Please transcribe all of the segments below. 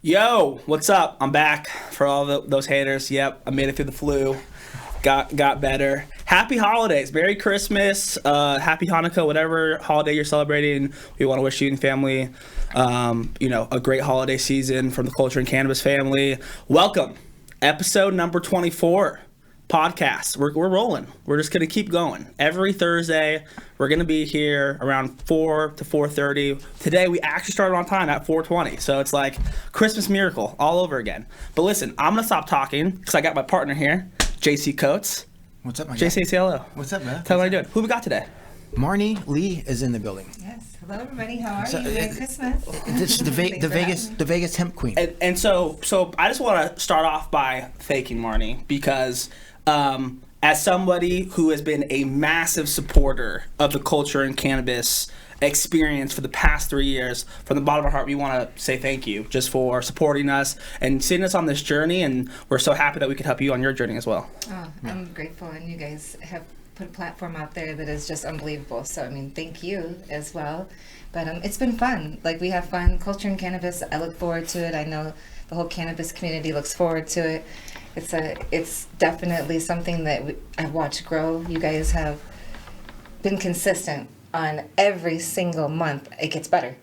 Yo, what's up? I'm back for all those haters. Yep, I made it through the flu. Got better. Happy holidays. Merry Christmas. Happy Hanukkah, whatever holiday you're celebrating. We want to wish you and family, a great holiday season from the Culture and Cannabis family. Welcome. Episode number 24. Podcast. We're rolling. We're just going to keep going. Every Thursday, we're going to be here around 4 to 4:30. Today, we actually started on time at 4:20. So it's like Christmas miracle all over again. But listen, I'm going to stop talking because I got my partner here, JC Coates. What's up, my guy? JC, say hello. What's up, man? Tell me what you're doing. Who we got today? Marnie Lee is in the building. Yes. Hello, everybody. How are you? Merry Christmas. This is the Vegas hemp queen. And so I just want to start off by thanking Marnie because as somebody who has been a massive supporter of the culture and cannabis experience for the past 3 years, from the bottom of our heart, we want to say thank you just for supporting us and seeing us on this journey. And we're so happy that we could help you on your journey as well. Oh, I'm grateful. And you guys have put a platform out there that is just unbelievable. So, I mean, thank you as well. But it's been fun. Like, we have fun. Culture and cannabis, I look forward to it. I know the whole cannabis community looks forward to it. It's definitely something that I've watched grow. You guys have been consistent on every single month. It gets better.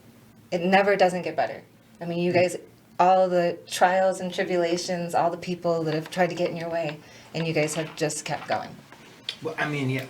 It never doesn't get better. I mean, you guys, all the trials and tribulations, all the people that have tried to get in your way, and you guys have just kept going. Well, I mean, yeah.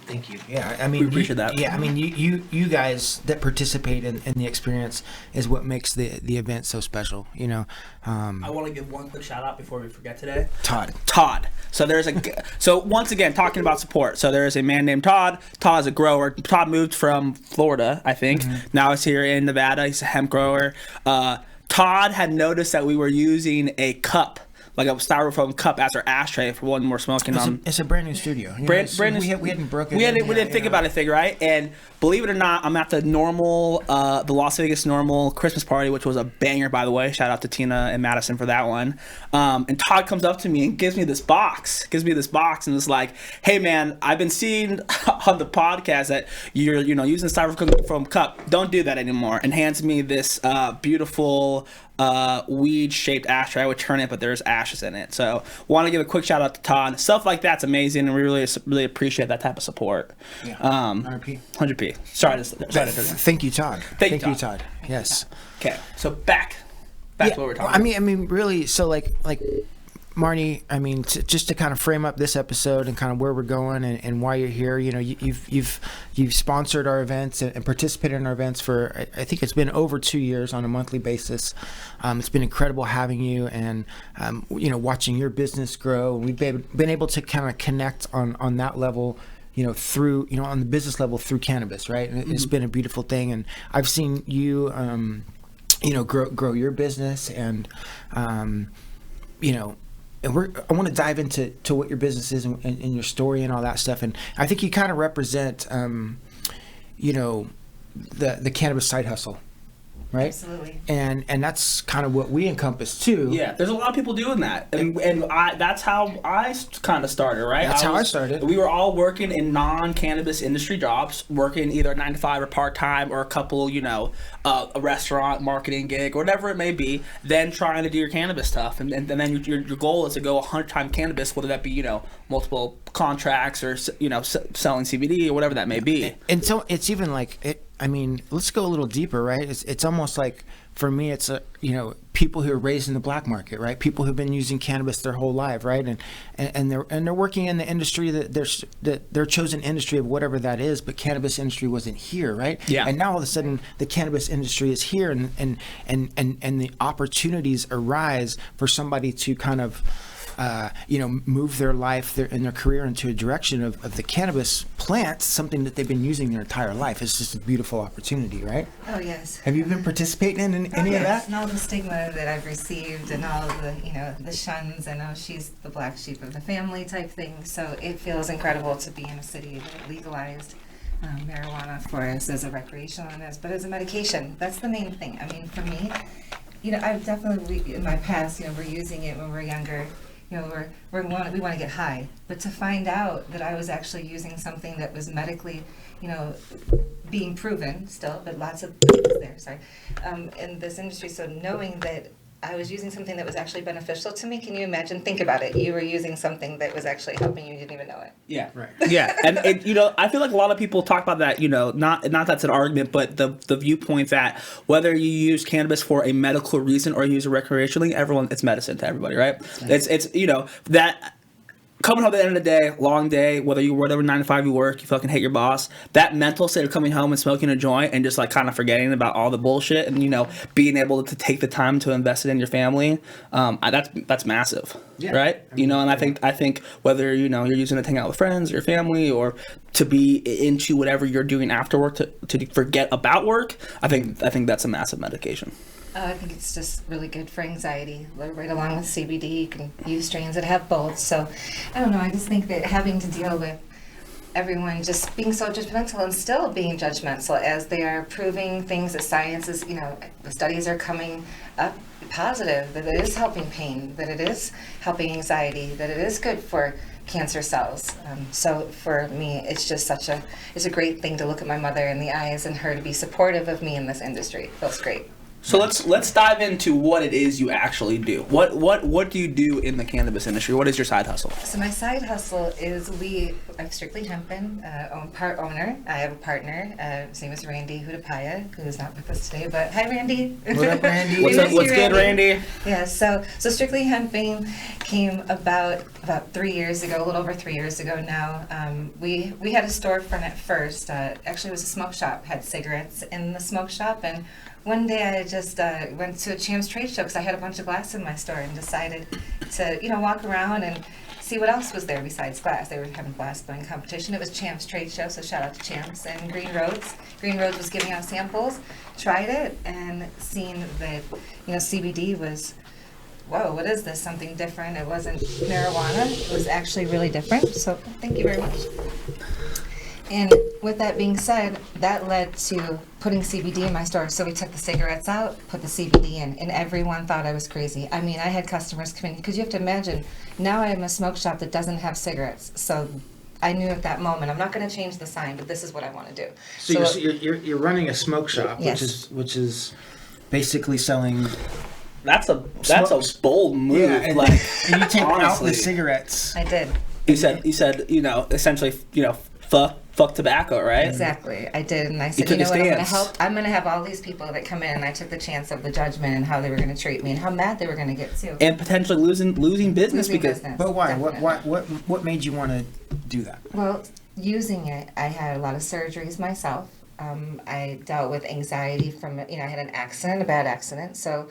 Thank you. Yeah, I mean, we appreciate that. Yeah, I mean, you guys that participate in the experience is what makes the event so special. You know. I want to give one quick shout out before we forget today. Todd. So once again, talking about support. So there is a man named Todd. Todd is a grower. Todd moved from Florida, I think. Mm-hmm. Now he's here in Nevada. He's a hemp grower. Todd had noticed that we were using a cup, like a styrofoam cup, as our ashtray for one more smoking on. It's a brand new studio. Brand new. We hadn't broken. We didn't think about it, right? And believe it or not, I'm at the the Las Vegas Normal Christmas party, which was a banger, by the way. Shout out to Tina and Madison for that one. And Todd comes up to me and gives me this box, and is like, "Hey man, I've been seeing on the podcast that you're using the styrofoam cup. Don't do that anymore." And hands me this beautiful weed-shaped ashtray. I would turn it, but there's ashes in it. So want to give a quick shout out to Todd. Stuff like that's amazing, and we really appreciate that type of support. Yeah. 100p. Sorry. Thank you, Todd. Thank you, Todd. Yes. Okay. So back to what we're talking about. I mean, really. So like Marnie, I mean, just to kind of frame up this episode and kind of where we're going and why you're here. You know, you've sponsored our events and participated in our events for, I think it's been over 2 years on a monthly basis. It's been incredible having you and watching your business grow. We've been able to kind of connect on that level, through on the business level through cannabis, right? And it's been a beautiful thing. And I've seen you, grow your business and and I want to dive into what your business is and your story and all that stuff. And I think you kind of represent, the cannabis side hustle, right? Absolutely. And that's kind of what we encompass too. Yeah, there's a lot of people doing that, and that's how I kind of started, right? That's how I started. We were all working in non-cannabis industry jobs, working either 9 to 5 or part-time, or a couple, a restaurant marketing gig, or whatever it may be. Then trying to do your cannabis stuff, and then your goal is to go 100-time cannabis, whether that be multiple contracts or selling CBD or whatever that may be. And so it's even like it. I mean, let's go a little deeper, right? It's almost like, for me, it's people who are raised in the black market, right? People who've been using cannabis their whole life, right? And they're working in the industry their chosen industry of whatever that is, but cannabis industry wasn't here, right? Yeah. And now all of a sudden the cannabis industry is here, and the opportunities arise for somebody to kind of move their life and their career into a direction of the cannabis plant, something that they've been using their entire life. It's just a beautiful opportunity, right? Oh, yes. Have you been participating in any of that? And all the stigma that I've received and all of the, the shuns and she's the black sheep of the family type thing. So it feels incredible to be in a city that legalized marijuana for us as a recreational and but as a medication. That's the main thing. I mean, for me, I've definitely, in my past, we're using it when we're younger. We want to get high, but to find out that I was actually using something that was medically, being proven still, but lots of there, in this industry. So knowing that I was using something that was actually beneficial to me. Can you imagine? Think about it. You were using something that was actually helping you. You didn't even know it. Yeah. Right. Yeah. And I feel like a lot of people talk about that, not that's an argument, but the viewpoint that whether you use cannabis for a medical reason or you use it recreationally, it's medicine to everybody, right? It's that coming home at the end of the day, long day, whatever 9 to 5 you work, you fucking hate your boss. That mental state of coming home and smoking a joint and just like kind of forgetting about all the bullshit and being able to take the time to invest it in your family, that's massive, right? And I think whether you're using it to hang out with friends or your family or to be into whatever you're doing after work to forget about work, I think that's a massive medication. I think it's just really good for anxiety. Right along with CBD, you can use strains that have both. So, I don't know. I just think that having to deal with everyone just being so judgmental and still being judgmental as they are proving things that science is, the studies are coming up positive, that it is helping pain, that it is helping anxiety, that it is good for cancer cells. So for me, it's just it's a great thing to look at my mother in the eyes and her to be supportive of me in this industry. It feels great. So let's dive into what it is you actually do. What do you do in the cannabis industry? What is your side hustle? So my side hustle is I'm Strictly Hempin, part owner. I have a partner. His name is Randy Hudapaya, who is not with us today. But hi, Randy. What up, Randy? What's good, Randy? Yeah. So Strictly Hempin came about 3 years ago, a little over 3 years ago now. We had a storefront at first. Actually, it was a smoke shop. Had cigarettes in the smoke shop and. One day I just went to a Champs trade show because I had a bunch of glass in my store and decided to, walk around and see what else was there besides glass. They were having glass blowing competition. It was Champs trade show, so shout out to Champs and Green Roads. Green Roads was giving out samples. Tried it and seen that, CBD was, whoa, what is this? Something different. It wasn't marijuana. It was actually really different. So thank you very much. And with that being said, that led to putting CBD in my store. So we took the cigarettes out, put the CBD in, and everyone thought I was crazy. I mean, I had customers come in, because you have to imagine, now I'm a smoke shop that doesn't have cigarettes. So I knew at that moment, I'm not going to change the sign, but this is what I want to do. So you're running a smoke shop, yes. which is basically selling. That's a bold move. Yeah, and you take out the cigarettes. I did. You said essentially fuck tobacco, right? Exactly. I did, and I said, what, I'm going to have all these people that come in, and I took the chance of the judgment and how they were going to treat me and how mad they were going to get too. And potentially losing business because. But why? What made you want to do that? Well, using it, I had a lot of surgeries myself. I dealt with anxiety from, I had an accident, a bad accident, so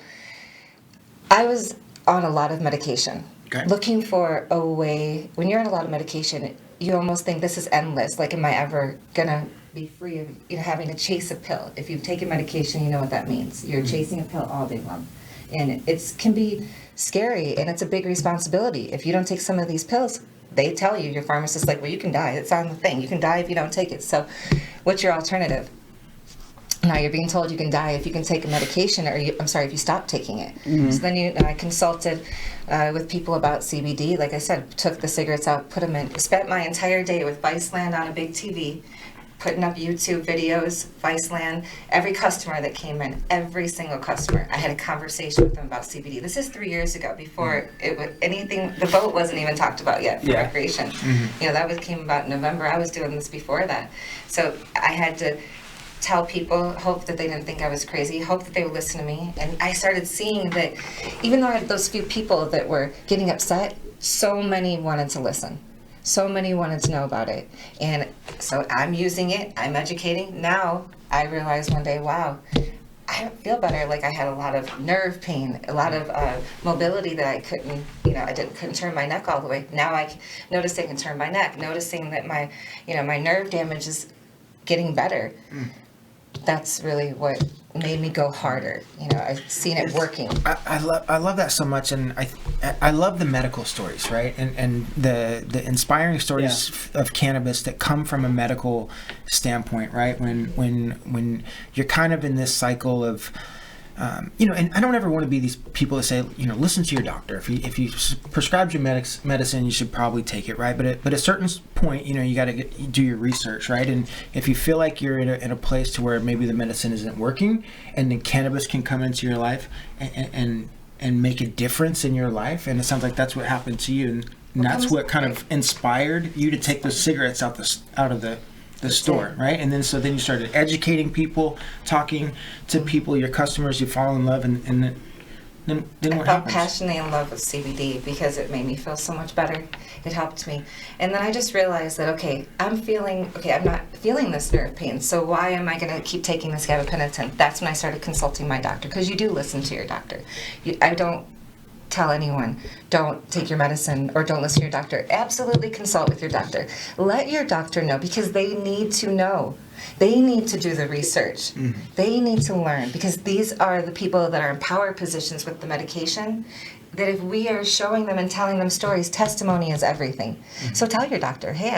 I was on a lot of medication. Okay. Looking for a way, when you're on a lot of medication, you almost think this is endless. Like, am I ever gonna be free of having to chase a pill? If you've taken medication, you know what that means. You're chasing a pill all day long, and it can be scary, and it's a big responsibility. If you don't take some of these pills, they tell you, your pharmacist's like, well, you can die. It's on the thing. You can die if you don't take it. So, what's your alternative? Now you're being told you can die if you can take a medication, if you stop taking it. Mm-hmm. So then I consulted with people about CBD. Like I said, took the cigarettes out, put them in. Spent my entire day with Viceland on a big TV, putting up YouTube videos, Viceland. Every customer that came in, every single customer, I had a conversation with them about CBD. This is 3 years ago, before it was anything. The vote wasn't even talked about yet for recreation. Mm-hmm. That came about in November. I was doing this before that, so I had to tell people, hope that they didn't think I was crazy, hope that they would listen to me. And I started seeing that even though I had those few people that were getting upset, so many wanted to listen. So many wanted to know about it. And so I'm using it, I'm educating. Now I realized one day, wow, I feel better. Like, I had a lot of nerve pain, a lot of mobility that I couldn't, couldn't turn my neck all the way. Now I notice I can turn my neck, noticing that my nerve damage is getting better. That's really what made me go harder. I've seen it working. I love that so much, and I love the medical stories, right? And the inspiring stories of cannabis that come from a medical standpoint, right? When you're kind of in this cycle of and I don't ever want to be these people that say, listen to your doctor. If you prescribed your medicine, you should probably take it, right? But at a certain point, you got to do your research, right? And if you feel like you're in a place to where maybe the medicine isn't working, and then cannabis can come into your life and and make a difference in your life. And it sounds like that's what happened to you, and that's what kind of inspired you to take those cigarettes out of the store, right? And then then you started educating people, talking to people, your customers, you fall in love, and then what I felt happens? passionately in love with CBD because it made me feel so much better. It helped me. And then I just realized that, I'm not feeling this nerve pain, so why am I going to keep taking this gabapentin? That's when I started consulting my doctor, because you do listen to your doctor. I don't tell anyone, don't take your medicine or don't listen to your doctor. Absolutely consult with your doctor. Let your doctor know, because they need to know. They need to do the research. They need to learn, because these are the people that are in power positions with the medication, that if we are showing them and telling them stories, testimony is everything. So tell your doctor, hey,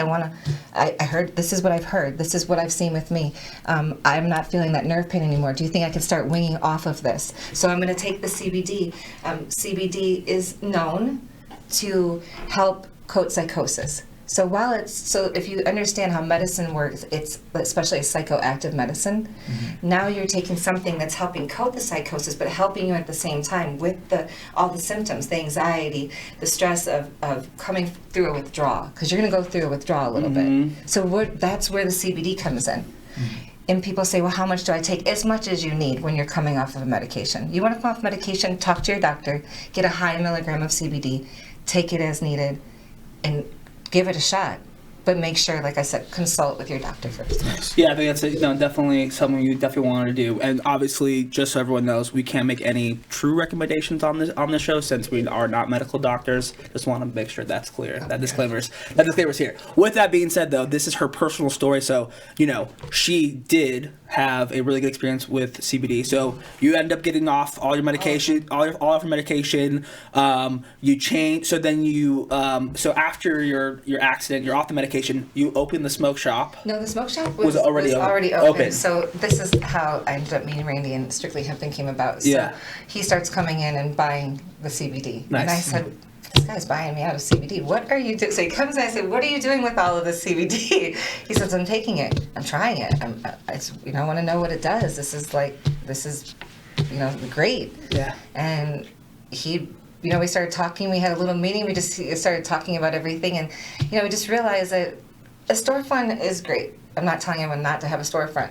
I heard, this is what I've heard, this is what I've seen with me. I'm not feeling that nerve pain anymore. Do you think I can start winging off of this? So I'm going to take the CBD. CBD is known to help coat psychosis. So if you understand how medicine works, it's especially a psychoactive medicine. Now you're taking something that's helping coat the psychosis, but helping you at the same time with all the symptoms, the anxiety, the stress of coming through a withdrawal, because you're going to go through a withdrawal a little bit. So that's where the CBD comes in. And people say, well, how much do I take? As much as you need when you're coming off of a medication. You want to come off medication, talk to your doctor, get a high milligram of CBD, take it as needed, and give it a shot, but make sure, like I said, consult with your doctor first. Yeah, I think that's definitely something you definitely want to do. And obviously, just so everyone knows, we can't make any true recommendations on this show, since we are not medical doctors. Just want to make sure that's clear. That disclaimer's here. With that being said, though, this is her personal story, so she did have a really good experience with CBD. So you end up getting off all your medication, all of your medication. You change. So then so after your accident, you're off the medication. You open the smoke shop. No, the smoke shop was already open. So this is how I ended up meeting Randy, and Strictly Hemping came about. So he starts coming in and buying the CBD. Nice. And I said, this guy's buying me out of CBD. What are you doing? So he comes and I said, what are you doing with all of this CBD? He says, I'm taking it. I'm trying it. I want to know what it does. This is great. Yeah. And we started talking. We had a little meeting. We just started talking about everything. And, we just realized that a storefront is great. I'm not telling anyone not to have a storefront.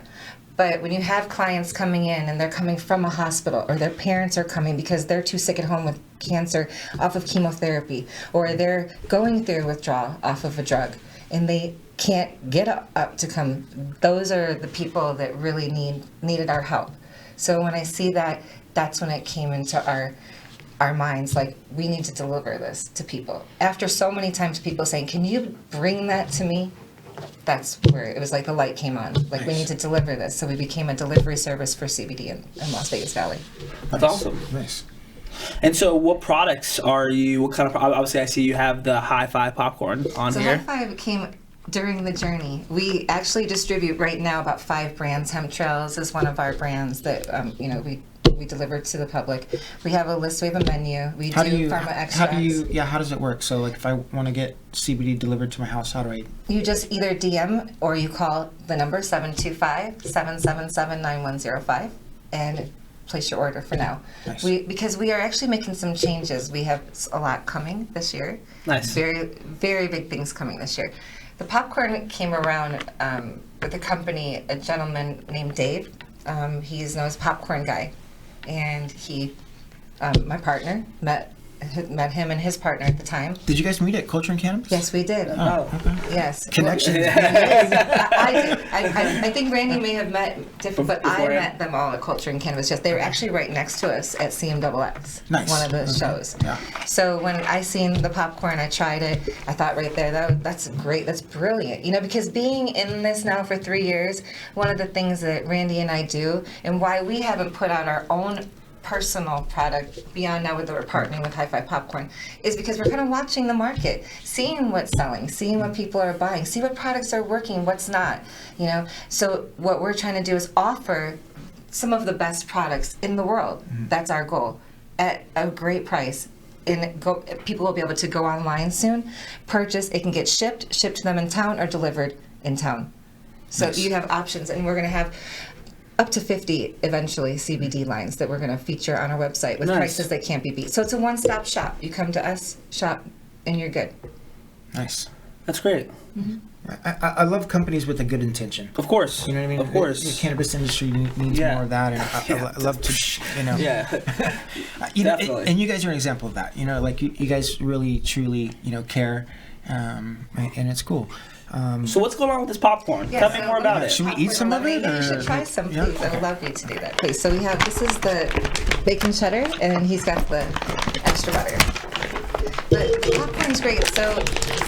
But when you have clients coming in and they're coming from a hospital, or their parents are coming because they're too sick at home with cancer off of chemotherapy, or they're going through withdrawal off of a drug, and they can't get up to come, those are the people that really needed our help. So when I see that, that's when it came into our minds, like, we need to deliver this to people. After so many times people saying, can you bring that to me? That's where it was like the light came on. Like, we need to deliver this. So we became a delivery service for CBD in Las Vegas Valley. That's awesome. Nice. And so what products are you, what kind of, obviously I see you have the High Five popcorn on here. So High Five came during the journey. We actually distribute right now about 5 brands. Hemtrails is one of our brands that, we deliver to the public. We have a list, we have a menu. We do pharma extracts. How does it work? So, like, if I want to get CBD delivered to my house, how do I? You just either DM or you call the number 725-777-9105 and place your order for now. Nice. Because we are actually making some changes. We have a lot coming this year. Nice. Very, very big things coming this year. The popcorn came around with a company, a gentleman named Dave. He's known as Popcorn Guy. And he, my partner, met him and his partner at the time. Did you guys meet at Culture and Cannabis? Yes, we did. Oh, okay. Yes. Connections. I did. I think Randy may have met different, but I met them all at Culture and Cannabis. Yes, they were actually right next to us at CMXX. Nice. One of the shows. Yeah. So when I seen the popcorn, I tried it. I thought right there, that's great. That's brilliant. Because being in this now for 3 years, one of the things that Randy and I do, and why we haven't put out our own personal product beyond now that we're partnering with High Five Popcorn, is because we're kind of watching the market, seeing what's selling, seeing what people are buying, see what products are working, what's not. So what we're trying to do is offer some of the best products in the world. That's our goal, at a great price. And people will be able to go online soon, purchase. It can get shipped to them in town or delivered in town. So Nice. You have options, and we're going to have up to 50 eventually CBD lines that we're going to feature on our website with Nice. prices that can't be beat. So it's a one-stop shop. You come to us, shop, and you're good. Nice. That's great. I love companies with a good intention. Of course. You know what I mean? Of course. The cannabis industry needs Yeah. more of that, and I love to, you know. Yeah. You know, Definitely. and you guys are an example of that. You know, like you guys really, truly, you know, care, and it's cool. So what's going on with this popcorn? Yeah, Tell me so more about it. Should we eat some of it? Yeah, you or- should try some, Yeah? please. I would love you to do that, please. So this is the bacon cheddar, and then he's got the extra butter. But popcorn's great. So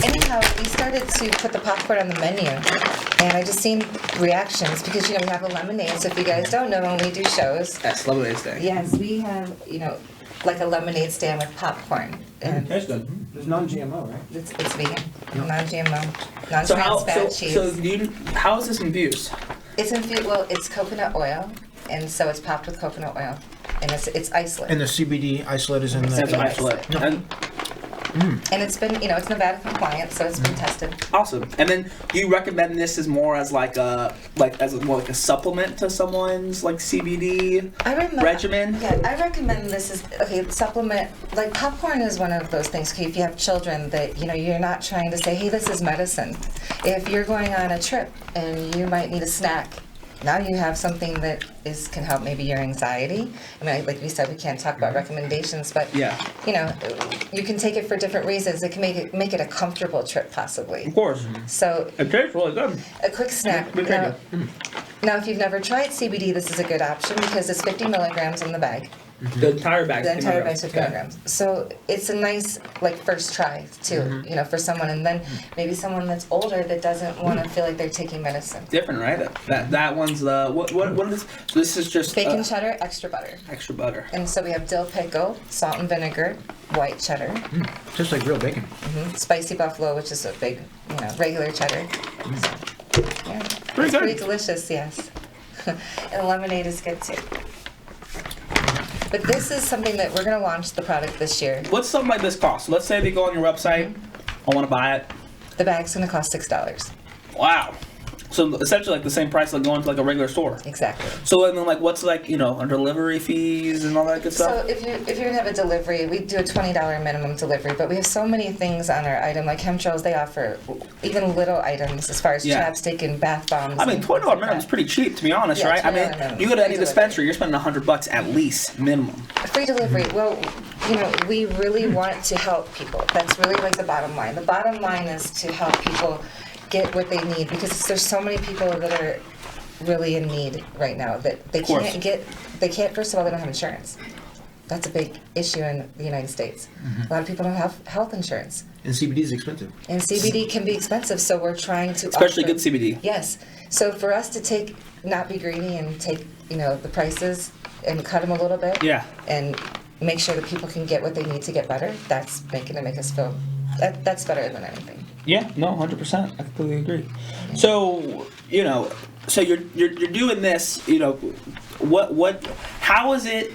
anyhow, we started to put the popcorn on the menu, and I just seen reactions because, you know, we have a lemonade. So if you guys don't know, when we do shows, Yes, Lemonade Day. yes, we have, you know, like a lemonade stand with popcorn. And That's good. It's non-GMO, right? it's vegan, non-GMO, So non-trans fat cheese. how is this infused? It's infused. Well, it's coconut oil, and so it's popped with coconut oil, and it's isolate. And the CBD isolate is in That's the. isolate. And And it's been, you know, it's Nevada compliant, so it's been tested. awesome. And then you recommend this as more as like more like a supplement to someone's like CBD regimen? Yeah, I recommend this is supplement. Like popcorn is one of those things. Okay, if you have children, that you know, you're not trying to say, hey, this is medicine. If you're going on a trip and you might need a snack, now you have something that can help maybe your anxiety. I mean, like we said, we can't talk about recommendations, but Yeah. you know, you can take it for different reasons. It can make it a comfortable trip, possibly. Of course. So It tastes really good. a quick snack. Now, if you've never tried CBD, this is a good option because it's 50 milligrams in the bag. The entire bag. The entire bag's 50 milligrams. So it's a nice, like, first try, too, you know, for someone. And then maybe someone that's older that doesn't want to feel like they're taking medicine. Different, right? That one's the what is this? So this is just Bacon cheddar, extra butter. extra butter. And so we have dill pickle, salt and vinegar, white cheddar, Just like real bacon. spicy buffalo, which is a big, you know, regular cheddar. So, yeah, Pretty it's good. pretty delicious, yes. And lemonade is good, too. But this is something that we're going to launch the product this year. What's something like this cost? So let's say they go on your website. I want to buy it. The bag's going to cost $6. Wow. So essentially like the same price like going to like a regular store. Exactly. So and then like what's like, you know, delivery fees and all that good So stuff? if you're gonna have a delivery, we do a $20 minimum delivery, but we have so many things on our item, like chemtrails. They offer even little items as far as Yeah. chapstick and bath bombs. I mean, and $20 things like minimum is that. pretty cheap, to be honest, Yeah, right? I $20 mean, minimum. you go to any Free dispensary, you're spending $100 at least minimum. Free delivery. Well, you know, we really want to help people. That's really like the bottom line. The bottom line is to help people get what they need because there's so many people that are really in need right now that they course. first of all, they don't have insurance. That's a big issue in the United States. A lot of people don't have health insurance. And CBD is expensive. And CBD can be expensive, so we're trying to Especially offer- good CBD. Yes. So for us to not be greedy and take, you know, the prices and cut them a little bit. Yeah. And make sure that people can get what they need to get better. That's make us feel that's better than anything. Yeah, no, 100%. I completely agree. So, you know, so you're doing this, you know, how is it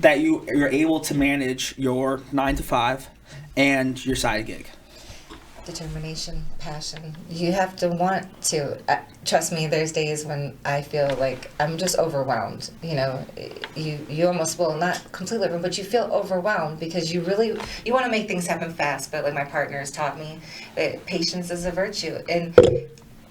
that you're able to manage your 9 to 5 and your side gig? Determination, passion. You have to want to. Trust me, there's days when I feel like I'm just overwhelmed. You know, you almost will not completely, but you feel overwhelmed because you want to make things happen fast. But like my partner has taught me, that patience is a virtue, and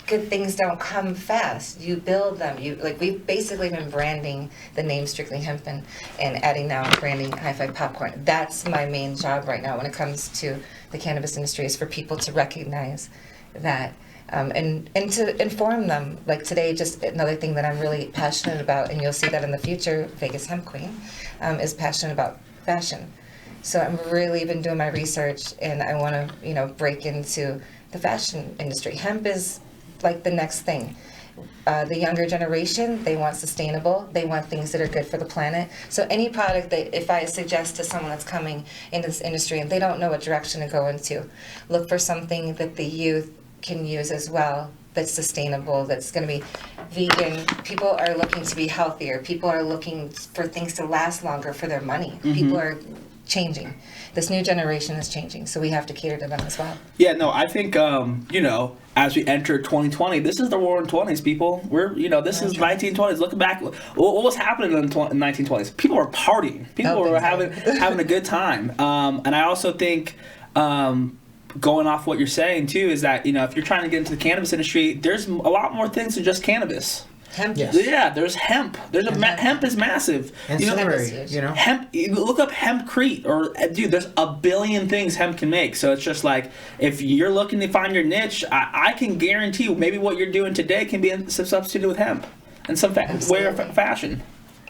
good things don't come fast. You build them. We've basically been branding the name Strictly Hempen and adding now branding Hi-Fi Popcorn. That's my main job right now when it comes to the cannabis industry, is for people to recognize that and to inform them. Like today, just another thing that I'm really passionate about, and you'll see that in the future, Vegas Hemp Queen is passionate about fashion. So I'm really been doing my research, and I want to, you know, break into the fashion industry. Hemp is like the next thing. The younger generation, they want sustainable. They want things that are good for the planet. So any product that, if I suggest to someone that's coming into this industry and they don't know what direction to go into, look for something that the youth can use as well, that's sustainable, that's going to be vegan. People are looking to be healthier. People are looking for things to last longer for their money. People are changing. This new generation is changing, so we have to cater to them as well. Yeah, no, I think, you know, as we enter 2020, this is the roaring 20s, people. This is 1920s. Looking back, what was happening in the 1920s? People were partying. People were having a good time. And I also think, going off what you're saying, too, is that, you know, if you're trying to get into the cannabis industry, there's a lot more things than just cannabis. Hemp. Yes. Yeah, there's hemp. Hemp is massive. Ancillary, you know. Hemp. Look up hempcrete, or dude, there's a billion things hemp can make. So it's just like, if you're looking to find your niche, I can guarantee you, maybe what you're doing today can be substituted with hemp in some way or fashion.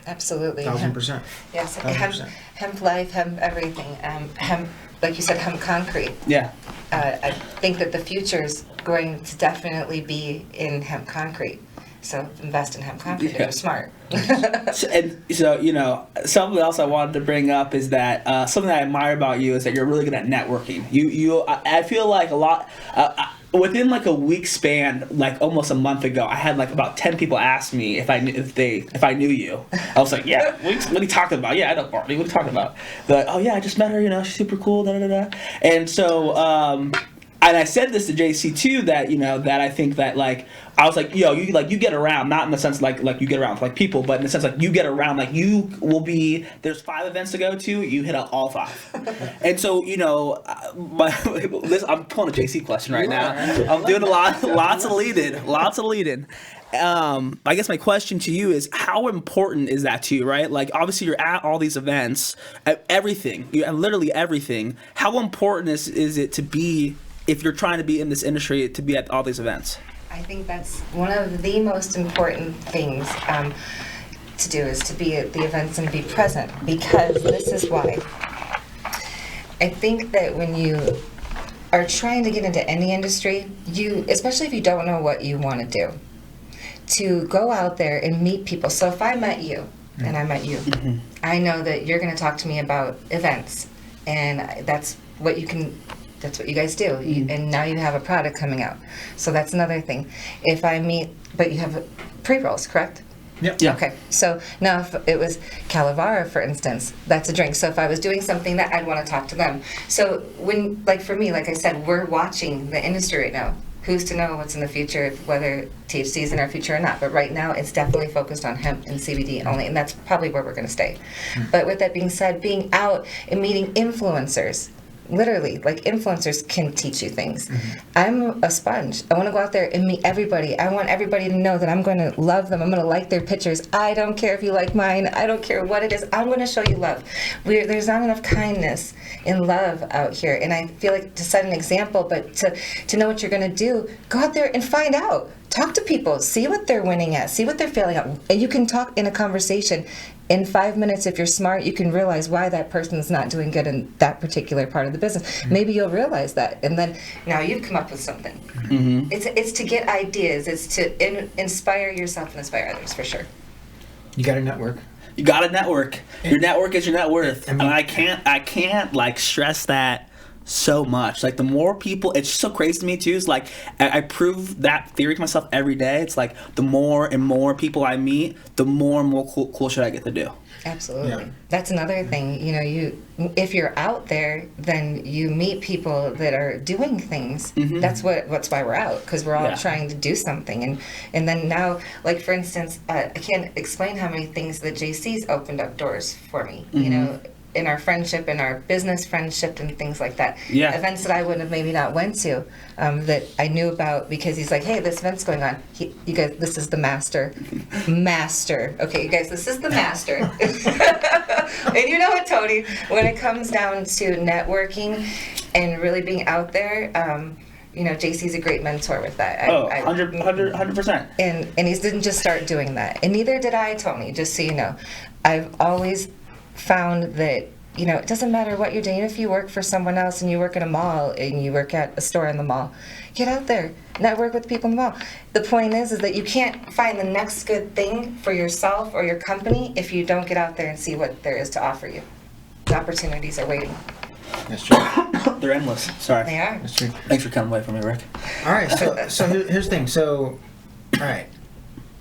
Absolutely. 1,000%. Yes. 1,000%. Hemp life, hemp everything. Hemp, like you said, hemp concrete. Yeah. I think that the future is going to definitely be in hemp concrete. So invest in hemp concrete if you're smart. So, you know, something else I wanted to bring up is that something that I admire about you is that you're really good at networking. I feel like a lot. Within like a week span, like almost a month ago, I had like about 10 people ask me if I knew you. I was like, yeah, what are you talking about? Yeah, I know Marnie. What are you talking about? They're like, oh yeah, I just met her. You know, she's super cool. Da da da. And so, and I said this to JC too, that, you know, that I think that, like, I was like, yo, you get around, not in the sense like you get around with like people, but in the sense like you get around, like you will be, there's 5 events to go to, you hit up all 5. And so, you know, I'm pulling a JC question right now. I'm doing lots of lead-in. I guess my question to you is, how important is that to you, right? Like, obviously you're at all these events, everything, literally everything. How important is it to be, if you're trying to be in this industry, to be at all these events? I think that's one of the most important things to do, is to be at the events and be present, because this is why. I think that when you are trying to get into any industry, especially if you don't know what you want to do, to go out there and meet people. So if I met you, and I met you, I know that you're going to talk to me about events, and that's what you guys do, and now you have a product coming out. So that's another thing. If I meet, but you have pre-rolls, correct? Yep. Yeah. Okay, so now if it was Calavara, for instance, that's a drink. So if I was doing something that, I'd want to talk to them. So when, like for me, like I said, we're watching the industry right now. Who's to know what's in the future, whether THC is in our future or not. But right now, it's definitely focused on hemp and CBD only, and that's probably where we're going to stay. But with that being said, being out and meeting influencers, literally, like, influencers can teach you things. I'm a sponge. I want to go out there and meet everybody. I want everybody to know that I'm going to love them. I'm going to like their pictures. I don't care if you like mine. I don't care what it is. I'm going to show you love. There's not enough kindness and love out here. And I feel like, to set an example, but to know what you're going to do, go out there and find out. Talk to people. See what they're winning at. See what they're failing at. And you can talk in a conversation. In 5 minutes, if you're smart, you can realize why that person's not doing good in that particular part of the business. Maybe you'll realize that, and then now you've come up with something. It's to get ideas. It's to inspire yourself and inspire others, for sure. You got to network. You got to network. Your network is your net worth. And I can't like stress that so much. Like, the more people, it's so crazy to me too, is like, I prove that theory to myself every day. It's like, the more and more people I meet, the more and more cool shit I get to do. Absolutely. Yeah. That's another thing. You know, if you're out there, then you meet people that are doing things. That's why we're out, because we're all trying to do something. And then now, like, for instance, I can't explain how many things that JC's opened up doors for me. You know, in our friendship, in our business friendship, and things like that. Yeah. Events that I would have maybe not went to, that I knew about, because he's like, hey, this event's going on. You guys, this is the master. Okay, you guys, this is the master. And you know what, Tony, when it comes down to networking and really being out there, you know, JC's a great mentor with that. 100%. And he didn't just start doing that. And neither did I, Tony, just so you know. I've always found that, you know, it doesn't matter what you're doing. If you work for someone else and you work in a mall and you work at a store in the mall, get out there, network with people in the mall. The point is that you can't find the next good thing for yourself or your company if you don't get out there and see what there is to offer you. The opportunities are waiting. That's true. They're endless. Sorry. They are. That's true. Thanks for coming away from me, Rick. All right, so here's the thing. So, all right,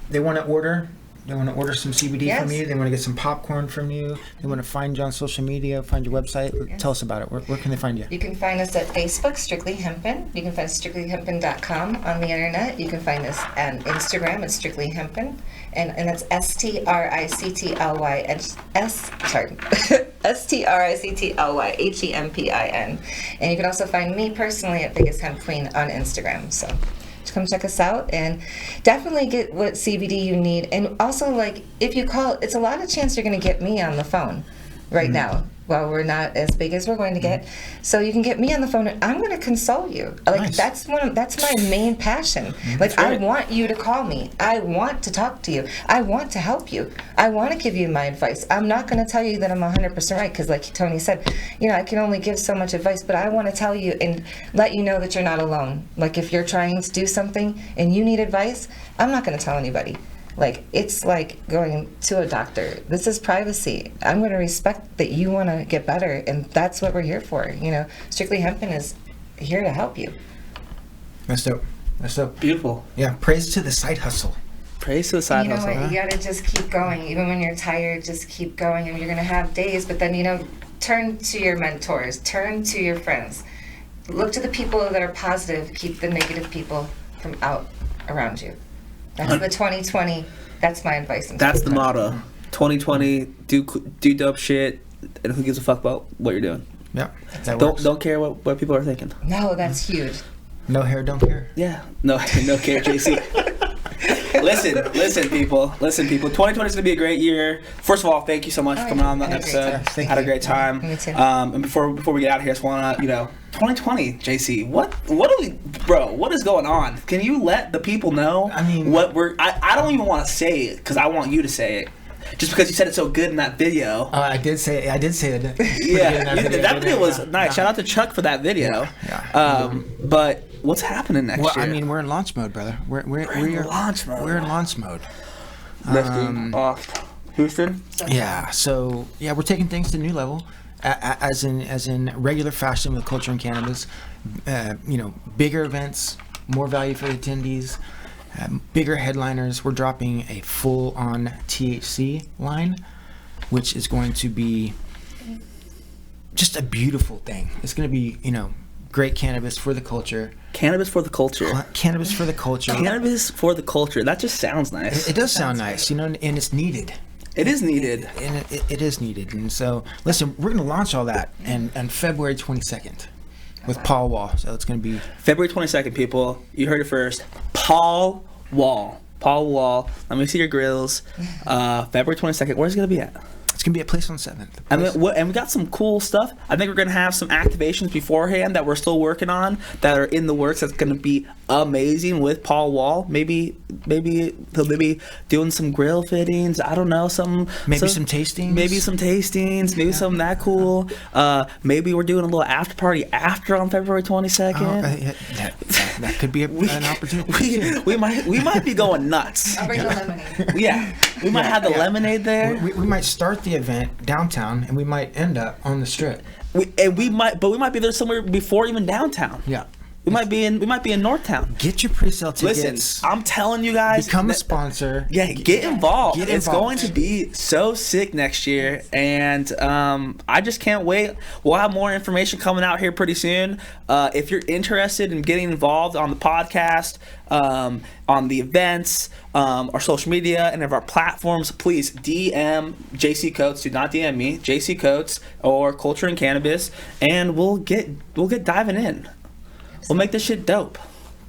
they want to order to order some CBD from you. They want to get some popcorn from you. They want to find you on social media, find your website. Yes. Tell us about it. Where can they find you? You can find us at Facebook, Strictly Hempin. You can find strictlyhempin.com on the internet. You can find us on Instagram at Strictly Hempin. And that's STRICTLY STRICTLYHEMPIN. And you can also find me personally at Biggest Hemp Queen on Instagram. So just come check us out and definitely get what CBD you need. And also, like, if you call, it's a lot of chance you're going to get me on the phone right now. Well, we're not as big as we're going to get, so you can get me on the phone and I'm going to console you. Like, Nice. that's my main passion. Like, right. I want you to call me. I want to talk to you. I want to help you. I want to give you my advice. I'm not going to tell you that I'm 100% right, because like Tony said, I can only give so much advice, but I want to tell you and let you know that you're not alone. Like, if you're trying to do something and you need advice, I'm not going to tell anybody. Like, it's like going to a doctor. This is privacy. I'm going to respect that you want to get better, and that's what we're here for. Strictly Hempin is here to help you. That's dope. That's dope. Beautiful. Yeah, praise to the side hustle. Praise to the side You know hustle. what? You got to just keep going. Even when you're tired, just keep going. And you're going to have days, but then, turn to your mentors. Turn to your friends. Look to the people that are positive. Keep the negative people from out around you. That's the 2020. That's my advice. That's the motto. 2020. Do dope shit, and who gives a fuck about what you're doing? Yeah, that works. Don't care what people are thinking. No, that's huge. No hair, don't care. Yeah. No care, JC. Listen, people. 2020 is going to be a great year. First of all, thank you so much for coming on the Had a great episode. time. Thank Had a you. great time. Me too. And before we get out of here, I just want to, 2020, JC, what is going on? Can you let the people know I mean, what I don't even want to say it, because I want you to say it. Just because you said it so good in that video. I did say it. Yeah, that video was nice. Shout out to Chuck for that video. Yeah. But what's happening next Well, year? I mean, we're in launch mode, brother. We're in launch mode. We're in launch mode. Lifting off Houston. Yeah. So we're taking things to a new level, as in regular fashion with culture and cannabis. Bigger events, more value for the attendees, bigger headliners. We're dropping a full-on THC line, which is going to be just a beautiful thing. It's going to be, great cannabis for the culture. Cannabis for the culture. Cannabis for the culture. Cannabis for the culture. That just sounds nice. It does sound nice, and it's needed. It is needed. And it is needed. And so, listen, we're going to launch all that on February 22nd with Paul Wall. So it's going to be February 22nd, people. You heard it first. Paul Wall. Let me see your grills. February 22nd. Where's it going to be at? It's going to be a place on 7th. And we got some cool stuff. I think we're going to have some activations beforehand that we're still working on that are in the works. That's going to be amazing with Paul Wall. Maybe he'll be doing some grill fittings. I don't know, some tastings. Maybe some tastings. Maybe something that cool. Maybe we're doing a little after party after on February 22nd. That could be an opportunity. We might be going nuts. I'll bring the lemonade. Yeah, we might have the lemonade there. We might start the event downtown, and we might end up on the strip. We might be there somewhere before even downtown. Yeah. We might be in Northtown. Get your pre-sale tickets. Listen, I'm telling you guys. Become a sponsor. Yeah, get involved. Get It's involved. going to be so sick next year, and I just can't wait. We'll have more information coming out here pretty soon. If you're interested in getting involved on the podcast, on the events, our social media, and of our platforms, please DM JC Coates. Do not DM me, JC Coates or Culture and Cannabis, and we'll get diving in. We'll make this shit dope.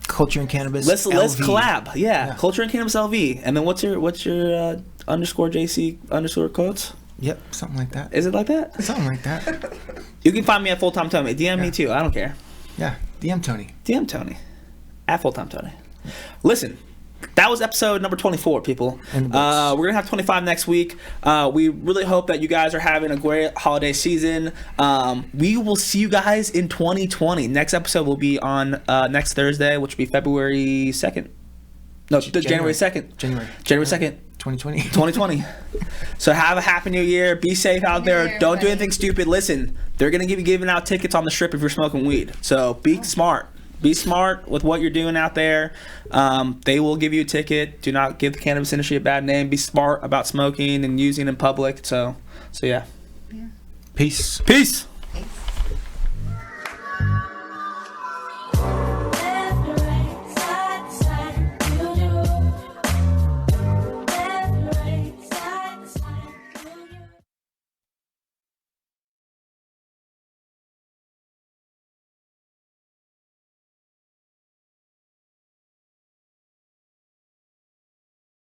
Culture and Cannabis. Let's LV. collab. Yeah, Culture and Cannabis LV. And then what's your underscore JC underscore Coates? Yep, something like that. Is it like that? Something like that. You can find me at Full Time Tony. DM me too. I don't care. Yeah, DM Tony. DM Tony at Full Time Tony. Listen, that was episode number 24, people. And We're gonna have 25 next week. We really hope that you guys are having a great holiday season. We will see you guys in 2020. Next episode will be on next Thursday, which will be February 2nd. No, January 2nd. January 2nd. 2020. 2020. So have a happy new year. Be safe out there. Year, Don't do buddy. anything stupid. Listen, they're going to be giving out tickets on the strip if you're smoking weed. So be smart. Be smart with what you're doing out there. They will give you a ticket. Do not give the cannabis industry a bad name. Be smart about smoking and using in public. So yeah. Peace. Peace.